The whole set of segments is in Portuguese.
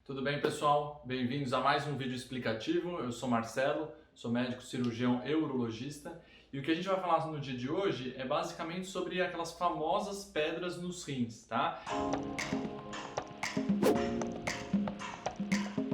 Tudo bem, pessoal? Bem-vindos a mais um vídeo explicativo. Eu sou Marcelo, sou médico cirurgião e urologista e o que a gente vai falar no dia de hoje é basicamente sobre aquelas famosas pedras nos rins, tá?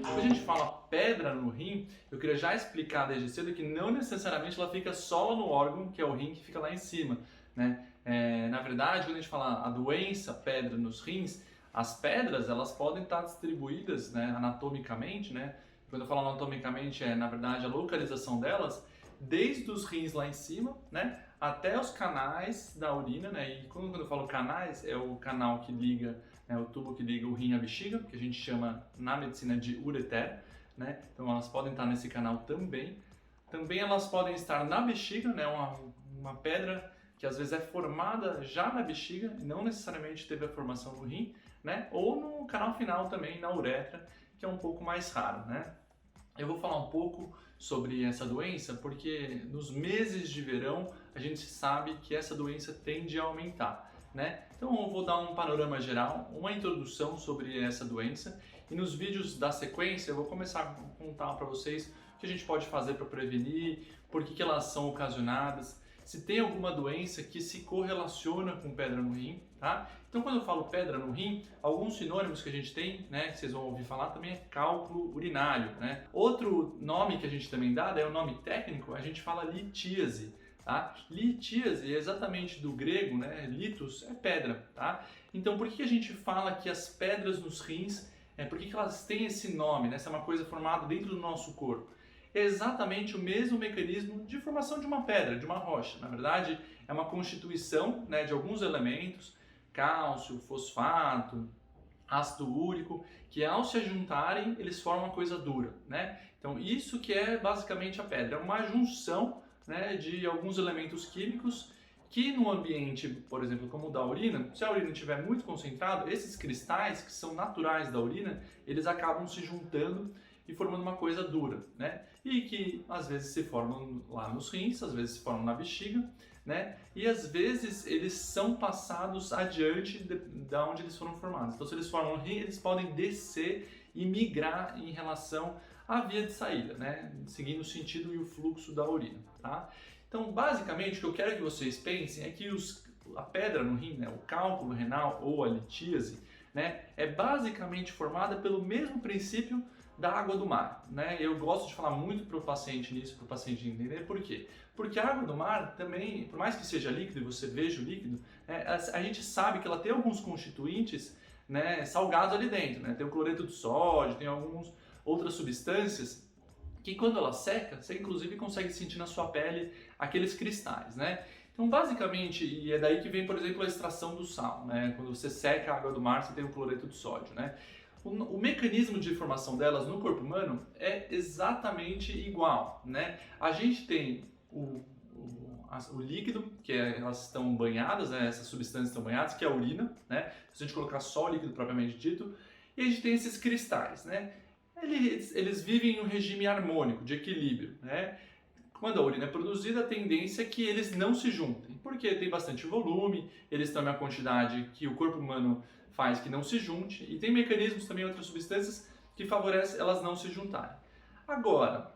Quando a gente fala pedra no rim, eu queria já explicar desde cedo que não necessariamente ela fica só no órgão, que é o rim que fica lá em cima, né? Na verdade, quando a gente fala a doença pedra nos rins, as pedras elas podem estar distribuídas, né, anatomicamente, né? Quando eu falo anatomicamente na verdade a localização delas, desde os rins lá em cima, né, até os canais da urina, né? E quando eu falo canais, é o canal que liga, né, o tubo que liga o rim à bexiga, que a gente chama na medicina de ureter, né? Então elas podem estar nesse canal também. Também elas podem estar na bexiga, né? Uma pedra que às vezes é formada já na bexiga, não necessariamente teve a formação no rim, né? Ou no canal final também, na uretra, que é um pouco mais raro, né? Eu vou falar um pouco sobre essa doença porque nos meses de verão a gente sabe que essa doença tende a aumentar, né? Então eu vou dar um panorama geral, uma introdução sobre essa doença e nos vídeos da sequência eu vou começar a contar para vocês o que a gente pode fazer para prevenir, por que elas são ocasionadas, se tem alguma doença que se correlaciona com pedra no rim, tá? Então quando eu falo pedra no rim, alguns sinônimos que a gente tem, né, que vocês vão ouvir falar também é cálculo urinário, né? Outro nome que a gente também dá, é o nome técnico, a gente fala litíase, tá? Litíase é exatamente do grego, né? Litos é pedra, tá? Então por que a gente fala que as pedras nos rins, por que elas têm esse nome, né? Essa é uma coisa formada dentro do nosso corpo. É exatamente o mesmo mecanismo de formação de uma pedra, de uma rocha. Na verdade, é uma constituição, né, de alguns elementos, cálcio, fosfato, ácido úrico, que ao se juntarem, eles formam uma coisa dura, né? Então, isso que é basicamente a pedra. É uma junção, né, de alguns elementos químicos que no ambiente, por exemplo, como o da urina, se a urina estiver muito concentrada, esses cristais, que são naturais da urina, eles acabam se juntando e formando uma coisa dura, né? E que às vezes se formam lá nos rins, às vezes se formam na bexiga, né? E às vezes eles são passados adiante da onde eles foram formados. Então se eles formam no rim, eles podem descer e migrar em relação à via de saída, né? Seguindo o sentido e o fluxo da urina, tá? Então basicamente o que eu quero que vocês pensem é que a pedra no rim, né? O cálculo renal ou a litíase, né? É basicamente formada pelo mesmo princípio da água do mar, né? Eu gosto de falar muito para o paciente nisso, para o paciente entender por quê. Porque a água do mar também, por mais que seja líquido e você veja o líquido, a gente sabe que ela tem alguns constituintes, né, salgados ali dentro, né? Tem o cloreto de sódio, tem algumas outras substâncias que quando ela seca, você inclusive consegue sentir na sua pele aqueles cristais, né? Então basicamente, e é daí que vem, por exemplo, a extração do sal, né? Quando você seca a água do mar, você tem o cloreto de sódio, né? O mecanismo de formação delas no corpo humano é exatamente igual, né? A gente tem o líquido, que elas estão banhadas, né? Essas substâncias estão banhadas, que é a urina, né? Se a gente colocar só o líquido propriamente dito, e a gente tem esses cristais, né? Eles vivem em um regime harmônico, de equilíbrio, né? Quando a urina é produzida, a tendência é que eles não se juntem, porque tem bastante volume, eles têm uma quantidade que o corpo humano faz que não se junte, e tem mecanismos também, outras substâncias, que favorecem elas não se juntarem. Agora,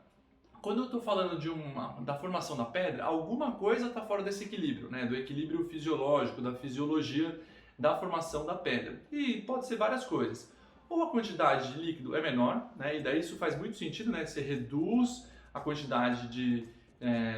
quando eu estou falando da formação da pedra, alguma coisa está fora desse equilíbrio, né? Do equilíbrio fisiológico, da fisiologia da formação da pedra. E pode ser várias coisas. Ou a quantidade de líquido é menor, né? E daí isso faz muito sentido, né? Você reduz a quantidade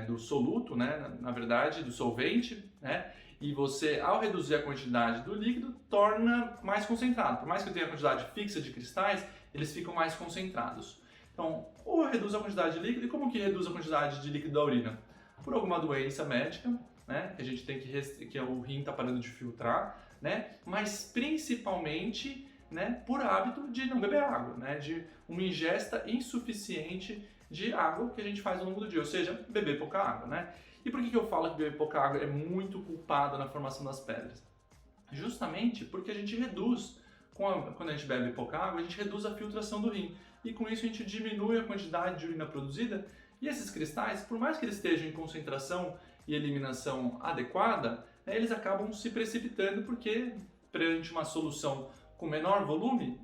do soluto, né? Na verdade, do solvente, né? E você, ao reduzir a quantidade do líquido, torna mais concentrado. Por mais que eu tenha a quantidade fixa de cristais, eles ficam mais concentrados. Então, ou reduz a quantidade de líquido, e como que reduz a quantidade de líquido da urina? Por alguma doença médica, né? Que a gente tem que o rim está parando de filtrar, né? Mas principalmente, né, por hábito de não beber água, né, de uma ingesta insuficiente de água que a gente faz ao longo do dia, ou seja, beber pouca água, né? E por que eu falo que beber pouca água é muito culpado na formação das pedras? Justamente porque a gente reduz, quando a gente bebe pouca água, a gente reduz a filtração do rim, e com isso a gente diminui a quantidade de urina produzida, e esses cristais, por mais que eles estejam em concentração e eliminação adequada, né, eles acabam se precipitando porque perante uma solução com menor volume,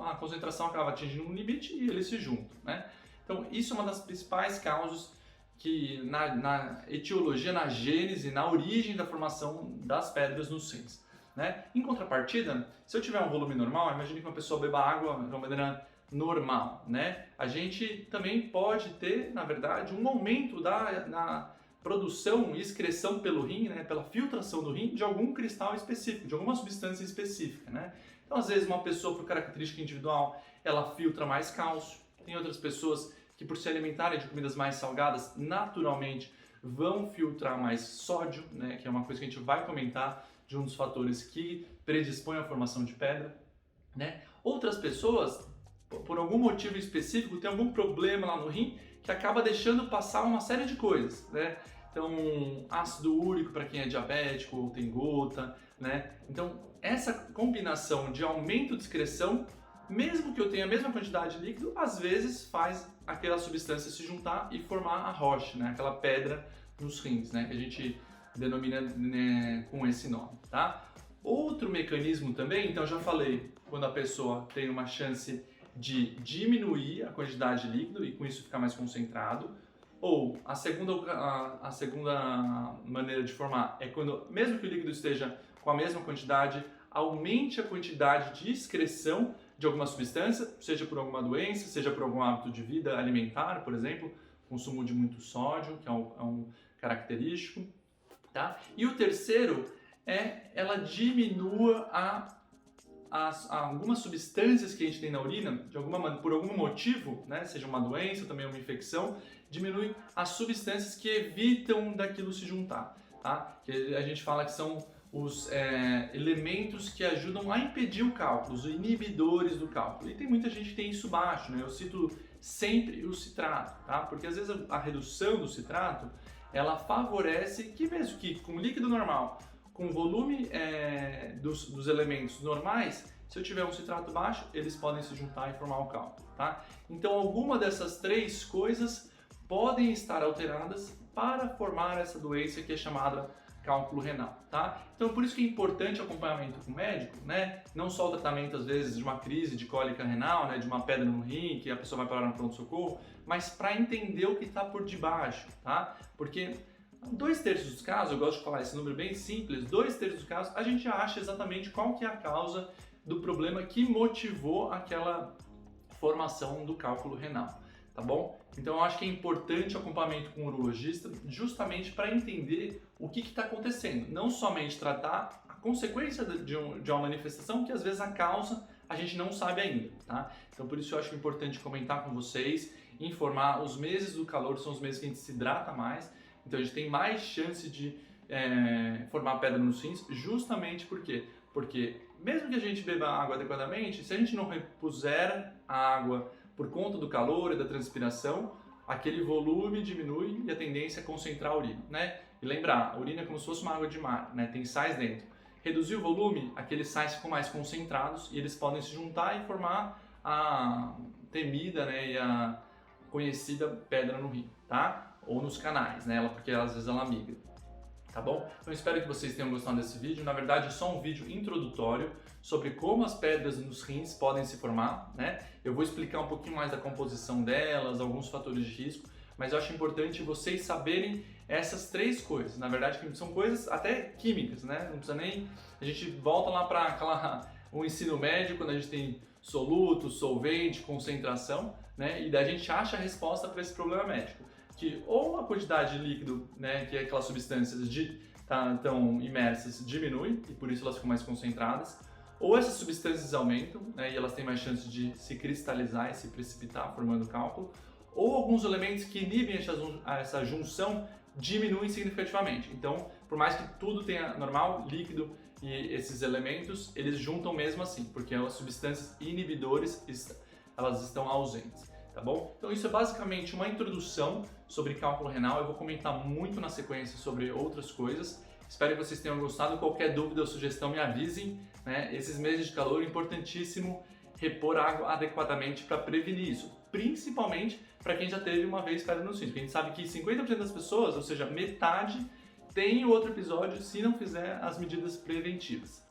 a concentração acaba atingindo um limite e eles se juntam, né? Então, isso é uma das principais causas que na etiologia, na gênese, na origem da formação das pedras nos rins, né? Em contrapartida, se eu tiver um volume normal, imagine que uma pessoa beba água de uma maneira normal, né? A gente também pode ter, na verdade, um aumento na produção e excreção pelo rim, né, pela filtração do rim, de algum cristal específico, de alguma substância específica, né? Então, às vezes, uma pessoa, por característica individual, ela filtra mais cálcio. Tem outras pessoas que, por se alimentarem de comidas mais salgadas, naturalmente vão filtrar mais sódio, né, que é uma coisa que a gente vai comentar de um dos fatores que predispõe à formação de pedra, né? Outras pessoas, por algum motivo específico, tem algum problema lá no rim que acaba deixando passar uma série de coisas, né? Então, ácido úrico para quem é diabético ou tem gota, né? Então, essa combinação de aumento de excreção, mesmo que eu tenha a mesma quantidade de líquido, às vezes faz aquela substância se juntar e formar a rocha, né? Aquela pedra nos rins, né? Que a gente denomina, né, com esse nome, tá? Outro mecanismo também, então já falei, quando a pessoa tem uma chance de diminuir a quantidade de líquido e com isso ficar mais concentrado. Ou a segunda maneira de formar é quando, mesmo que o líquido esteja com a mesma quantidade, aumente a quantidade de excreção de alguma substância, seja por alguma doença, seja por algum hábito de vida alimentar, por exemplo, consumo de muito sódio, que é um característico. Tá? E o terceiro é ela diminua algumas substâncias que a gente tem na urina, por algum motivo, né, seja uma doença, também uma infecção, diminui as substâncias que evitam daquilo se juntar, tá? Que a gente fala que são os elementos que ajudam a impedir o cálculo, os inibidores do cálculo. E tem muita gente que tem isso baixo, né? Eu cito sempre o citrato, tá? Porque às vezes a redução do citrato, ela favorece que mesmo que com líquido normal, com o volume dos elementos normais, se eu tiver um citrato baixo, eles podem se juntar e formar o cálculo, tá? Então, alguma dessas três coisas podem estar alteradas para formar essa doença que é chamada cálculo renal, tá? Então, por isso que é importante o acompanhamento com o médico, né? Não só o tratamento, às vezes, de uma crise de cólica renal, né? De uma pedra no rim, que a pessoa vai parar no pronto-socorro, mas para entender o que está por debaixo, tá? Porque 2/3 dos casos, eu gosto de falar esse número bem simples, 2/3 dos casos, a gente acha exatamente qual que é a causa do problema que motivou aquela formação do cálculo renal, tá bom? Então eu acho que é importante o acompanhamento com o urologista justamente para entender o que está acontecendo, não somente tratar a consequência de uma manifestação que às vezes a causa a gente não sabe ainda, tá? Então por isso eu acho importante comentar com vocês, informar, os meses do calor são os meses que a gente se hidrata mais, então a gente tem mais chance de formar pedra nos rins, justamente porque mesmo que a gente beba água adequadamente, se a gente não repuser a água por conta do calor e da transpiração, aquele volume diminui e a tendência é concentrar a urina, né? E lembrar, a urina é como se fosse uma água de mar, né? Tem sais dentro. Reduzir o volume, aqueles sais ficam mais concentrados e eles podem se juntar e formar a temida, né, e a conhecida pedra no rim, tá? Ou nos canais, né? Porque às vezes ela migra. Tá bom? Então espero que vocês tenham gostado desse vídeo. Na verdade é só um vídeo introdutório sobre como as pedras nos rins podem se formar, né? Eu vou explicar um pouquinho mais da composição delas, alguns fatores de risco, mas eu acho importante vocês saberem essas três coisas. Na verdade são coisas até químicas, né? Não precisa nem... A gente volta lá para o ensino médio, quando a gente tem soluto, solvente, concentração, né? E daí a gente acha a resposta para esse problema médico. Que ou a quantidade de líquido, né, que é aquelas substâncias estão imersas, diminui e por isso elas ficam mais concentradas, ou essas substâncias aumentam, né, e elas têm mais chance de se cristalizar e se precipitar formando cálculo, ou alguns elementos que inibem essa junção diminuem significativamente. Então, por mais que tudo tenha normal, líquido e esses elementos, eles juntam mesmo assim, porque as substâncias inibidores elas estão ausentes. Tá bom? Então isso é basicamente uma introdução sobre cálculo renal. Eu vou comentar muito na sequência sobre outras coisas. Espero que vocês tenham gostado. Qualquer dúvida ou sugestão me avisem, né? Esses meses de calor é importantíssimo repor água adequadamente para prevenir isso, principalmente para quem já teve uma vez pedra nos rins. Porque a gente sabe que 50% das pessoas, ou seja, metade, tem o outro episódio se não fizer as medidas preventivas.